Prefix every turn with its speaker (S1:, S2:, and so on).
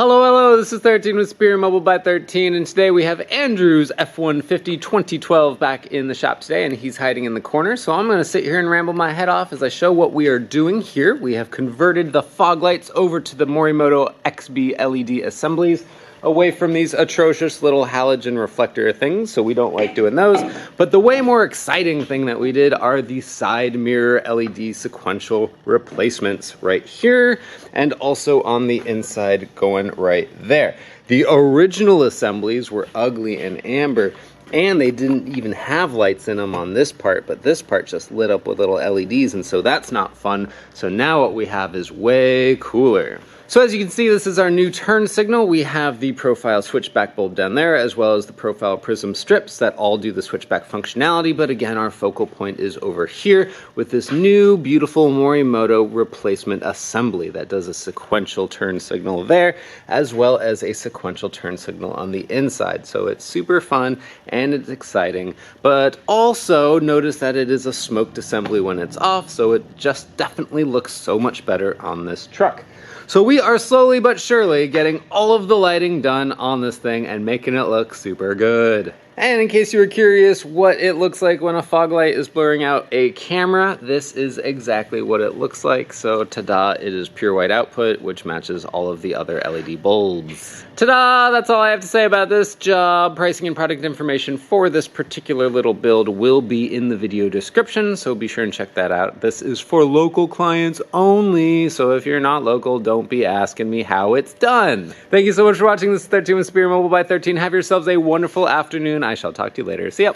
S1: Hello, this is 13 with Morimoto by 13, and today we have Andrew's F150 2012 back in the shop today, and he's hiding in the corner, so I'm going to sit here and ramble my head off as I show what we are doing here. We have converted the fog lights over to the Morimoto XBLED assemblies, away from these atrocious little halogen reflector things, so we don't like doing those. But the way more exciting thing that we did are the side mirror LED sequential replacements right here, and also on the inside going right there. The original assemblies were ugly and amber, and they didn't even have lights in them on this part, but this part just lit up with little LEDs, and so that's not fun. So now what we have is way cooler. So as you can see, this is our new turn signal. We have the profile switchback bulb down there, as well as the profile prism strips that all do the switchback functionality. But again, our focal point is over here with this new beautiful Morimoto replacement assembly that does a sequential turn signal there, as well as a sequential turn signal on the inside. So it's super fun and it's exciting, but also notice that it is a smoked assembly when it's off, so it just definitely looks so much better on this truck. So we are slowly but surely getting all of the lighting done on this thing and making it look super good. And in case you were curious what it looks like when a fog light is blurring out a camera, this is exactly what it looks like. So ta-da, it is pure white output, which matches all of the other LED bulbs. Ta-da, that's all I have to say about this job. Pricing and product information for this particular little build will be in the video description, so be sure and check that out. This is for local clients only, so if you're not local, don't be asking me how it's done. Thank you so much for watching. This is 13 with Morimoto by 13. Have yourselves a wonderful afternoon. I shall talk to you later. See ya.